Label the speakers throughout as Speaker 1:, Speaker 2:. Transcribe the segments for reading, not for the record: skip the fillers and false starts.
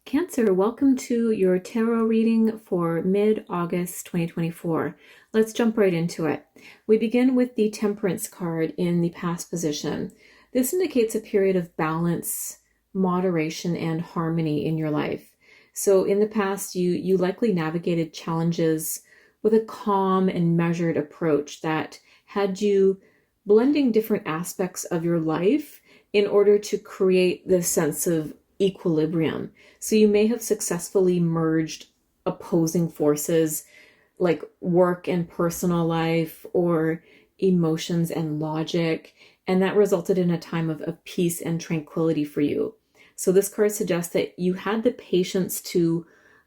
Speaker 1: Cancer, welcome to your tarot reading for mid-August 2024. Let's jump right into it. We begin with the Temperance card in the past position. This indicates a period of balance, moderation, and harmony in your life. So in the past, you likely navigated challenges with a calm and measured approach that had you blending different aspects of your life in order to create this sense of equilibrium. So you may have successfully merged opposing forces like work and personal life or emotions and logic, and that resulted in a time of peace and tranquility for you. So this card suggests that you had the patience to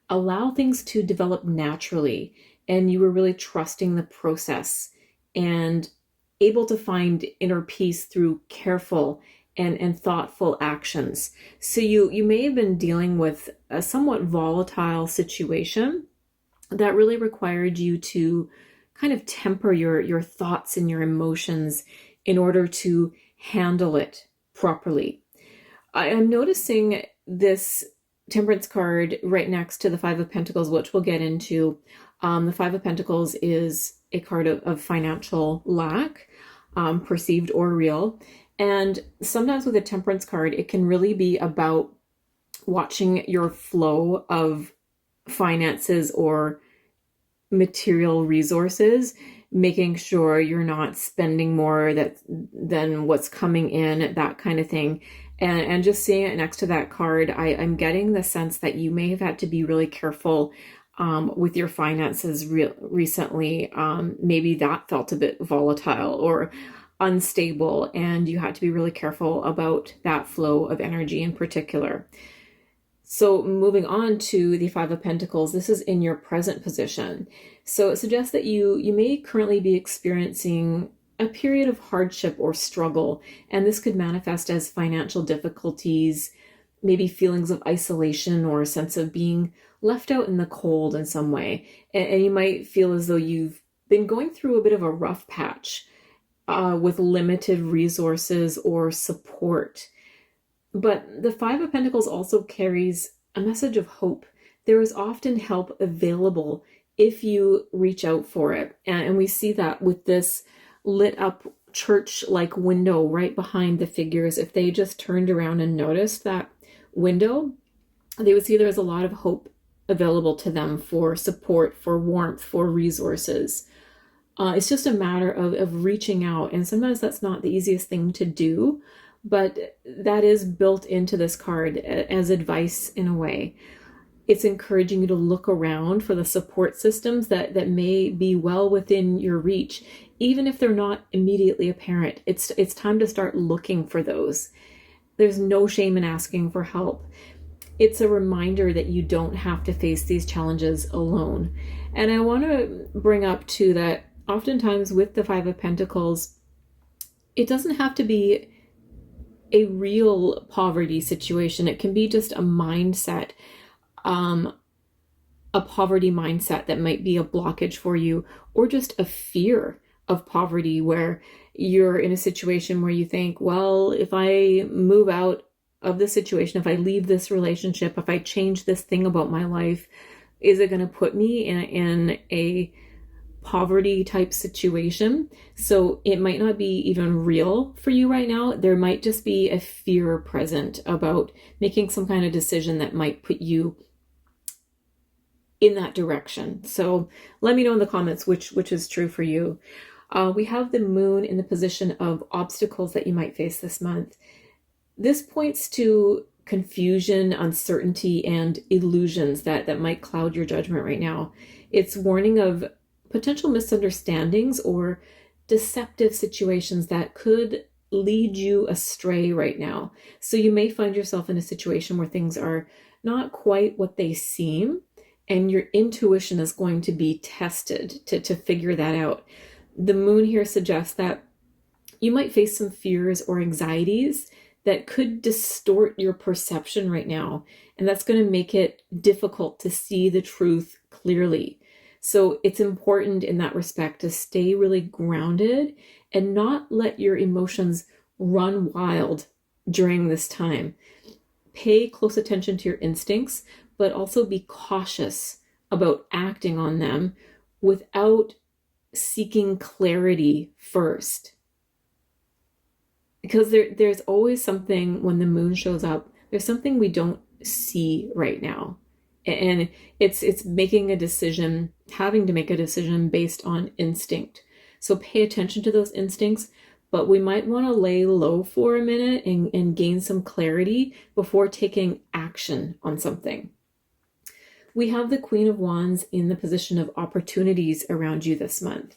Speaker 1: allow things to develop naturally, and you were really trusting the process and able to find inner peace through careful and thoughtful actions. So you may have been dealing with a somewhat volatile situation that really required you to kind of temper your thoughts and your emotions in order to handle it properly. I am noticing this Temperance card right next to the Five of Pentacles, which we'll get into. The Five of Pentacles is a card of financial lack, perceived or real. And sometimes with a Temperance card, it can really be about watching your flow of finances or material resources, making sure you're not spending more than what's coming in, that kind of thing. And just seeing it next to that card, I'm getting the sense that you may have had to be really careful with your finances recently. Maybe that felt a bit volatile or unstable, and you had to be really careful about that flow of energy in particular. So moving on to the Five of Pentacles, this is in your present position. So it suggests that you may currently be experiencing a period of hardship or struggle, and this could manifest as financial difficulties, maybe feelings of isolation or a sense of being left out in the cold in some way. And you might feel as though you've been going through a bit of a rough patch with limited resources or support. But the Five of Pentacles also carries a message of hope. There is often help available if you reach out for it. And we see that with this lit up church-like window right behind the figures. If they just turned around and noticed that window, they would see there's a lot of hope available to them for support, for warmth, for resources. It's just a matter of reaching out. And sometimes that's not the easiest thing to do, but that is built into this card as advice in a way. It's encouraging you to look around for the support systems that may be well within your reach, even if they're not immediately apparent. It's time to start looking for those. There's no shame in asking for help. It's a reminder that you don't have to face these challenges alone. And I want to bring up too that oftentimes with the Five of Pentacles, it doesn't have to be a real poverty situation. It can be just a mindset, a poverty mindset that might be a blockage for you, or just a fear of poverty where you're in a situation where you think, well, if I move out of this situation, if I leave this relationship, if I change this thing about my life, is it going to put me in a poverty type situation? So it might not be even real for you right now. There might just be a fear present about making some kind of decision that might put you in that direction. So let me know in the comments which is true for you. We have the moon in the position of obstacles that you might face this month. This points to confusion, uncertainty, and illusions that might cloud your judgment right now. It's warning of potential misunderstandings or deceptive situations that could lead you astray right now. So you may find yourself in a situation where things are not quite what they seem, and your intuition is going to be tested to figure that out. The moon here suggests that you might face some fears or anxieties that could distort your perception right now, and that's going to make it difficult to see the truth clearly. So it's important in that respect to stay really grounded and not let your emotions run wild during this time. pay close attention to your instincts, but also be cautious about acting on them without seeking clarity first. Because there's always something when the moon shows up, there's something we don't see right now. And it's making a decision, having to make a decision based on instinct. So pay attention to those instincts, but we might want to lay low for a minute and gain some clarity before taking action on something. We have the Queen of Wands in the position of opportunities around you this month.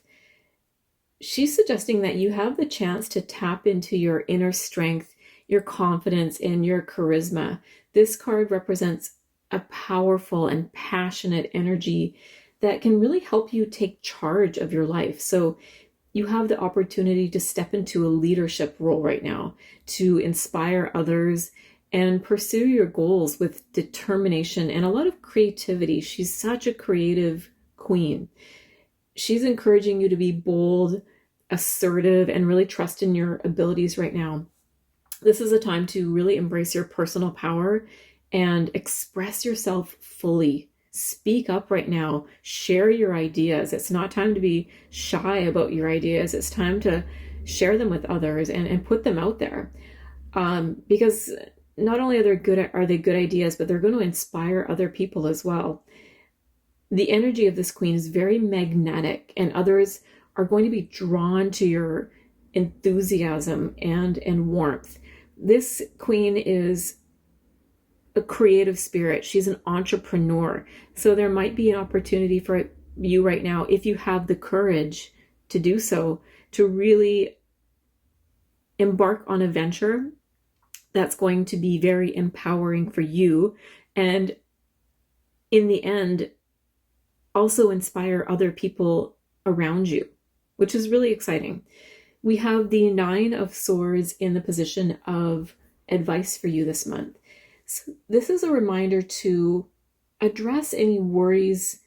Speaker 1: She's suggesting that you have the chance to tap into your inner strength, your confidence, and your charisma. This card represents a powerful and passionate energy that can really help you take charge of your life. So you have the opportunity to step into a leadership role right now, to inspire others and pursue your goals with determination and a lot of creativity. She's such a creative queen. She's encouraging you to be bold, assertive, and really trust in your abilities right now. This is a time to really embrace your personal power and express yourself fully. Speak up right now. Share your ideas. It's not time to be shy about your ideas. It's time to share them with others and put them out there. Because not only are they good ideas, but they're going to inspire other people as well. The energy of this queen is very magnetic, and others are going to be drawn to your enthusiasm and warmth. This queen is a creative spirit. She's an entrepreneur. So there might be an opportunity for you right now, if you have the courage to do so, to really embark on a venture that's going to be very empowering for you, and in the end also inspire other people around you, which is really exciting. We have the Nine of Swords in the position of advice for you this month. So this is a reminder to address any worries,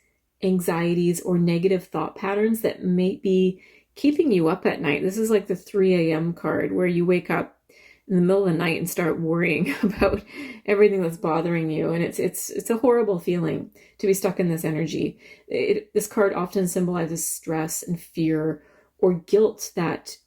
Speaker 1: anxieties, or negative thought patterns that may be keeping you up at night. This is like the 3 a.m. card, where you wake up in the middle of the night and start worrying about everything that's bothering you. And it's a horrible feeling to be stuck in this energy. This card often symbolizes stress and fear or guilt that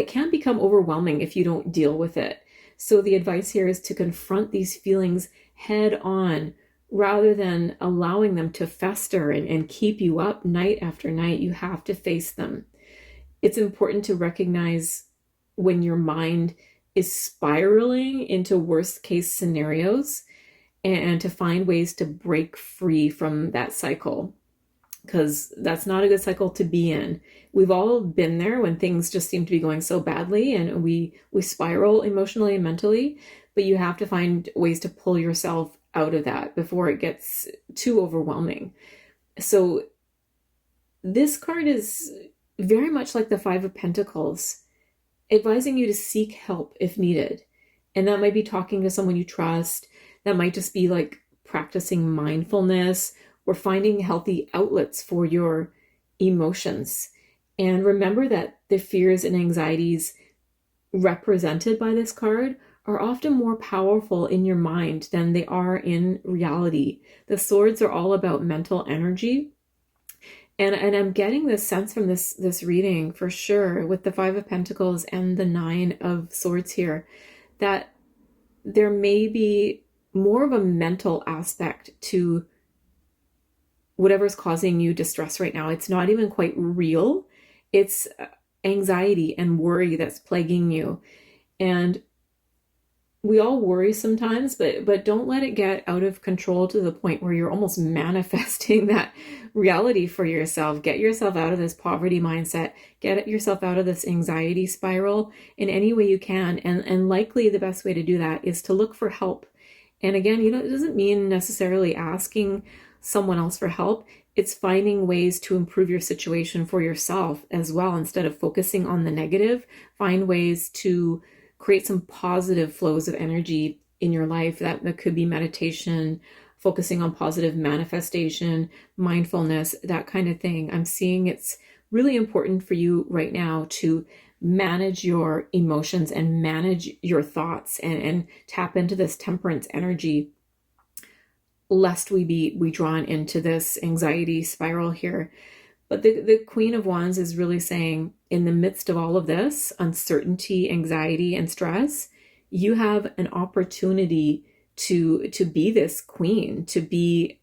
Speaker 1: can become overwhelming if you don't deal with it. So the advice here is to confront these feelings head on rather than allowing them to fester and keep you up night after night. You have to face them. It's important to recognize when your mind is spiraling into worst case scenarios and to find ways to break free from that cycle, because that's not a good cycle to be in. We've all been there when things just seem to be going so badly and we spiral emotionally and mentally, but you have to find ways to pull yourself out of that before it gets too overwhelming. So this card is very much like the Five of Pentacles, advising you to seek help if needed. And that might be talking to someone you trust. That might just be like practicing mindfulness or finding healthy outlets for your emotions. And remember that the fears and anxieties represented by this card are often more powerful in your mind than they are in reality. The swords are all about mental energy. And I'm getting this sense from this reading for sure, with the Five of Pentacles and the Nine of Swords here, that there may be more of a mental aspect to whatever's causing you distress right now. It's not even quite real. It's anxiety and worry that's plaguing you. And we all worry sometimes, but don't let it get out of control to the point where you're almost manifesting that reality for yourself. Get yourself out of this poverty mindset. Get yourself out of this anxiety spiral in any way you can. And likely the best way to do that is to look for help. And again, it doesn't mean necessarily asking someone else for help. It's finding ways to improve your situation for yourself as well. Instead of focusing on the negative, find ways to create some positive flows of energy in your life. That could be meditation, focusing on positive manifestation, mindfulness, that kind of thing. I'm seeing it's really important for you right now to manage your emotions and manage your thoughts and tap into this temperance energy, lest we be drawn into this anxiety spiral here. But the Queen of Wands is really saying, in the midst of all of this uncertainty, anxiety, and stress, you have an opportunity to be this queen, to be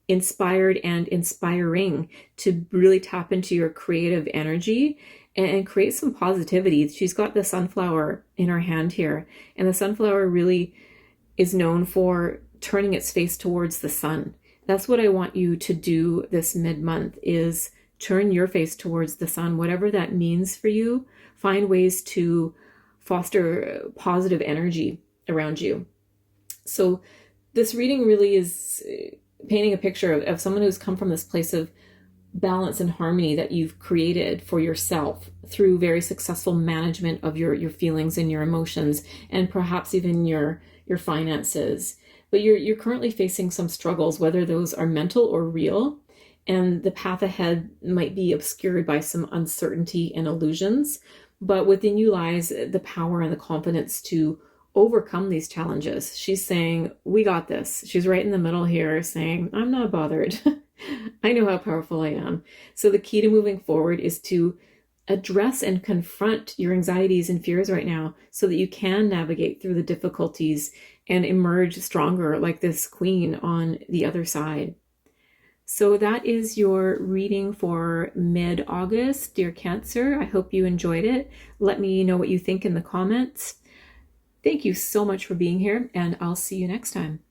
Speaker 1: inspired and inspiring, to really tap into your creative energy and create some positivity. She's got the sunflower in her hand here, and the sunflower really is known for turning its face towards the sun. That's what I want you to do this mid-month, is turn your face towards the sun, whatever that means for you. Find ways to foster positive energy around you. So this reading really is painting a picture of someone who's come from this place of balance and harmony that you've created for yourself through very successful management of your feelings and your emotions, and perhaps even your finances. But you're currently facing some struggles, whether those are mental or real, and the path ahead might be obscured by some uncertainty and illusions. But within you lies the power and the confidence to overcome these challenges. She's saying, we got this. She's right in the middle here saying, I'm not bothered. I know how powerful I am. So the key to moving forward is to address and confront your anxieties and fears right now so that you can navigate through the difficulties and emerge stronger like this queen on the other side. So that is your reading for mid-August, dear Cancer. I hope you enjoyed it. Let me know what you think in the comments. Thank you so much for being here, and I'll see you next time.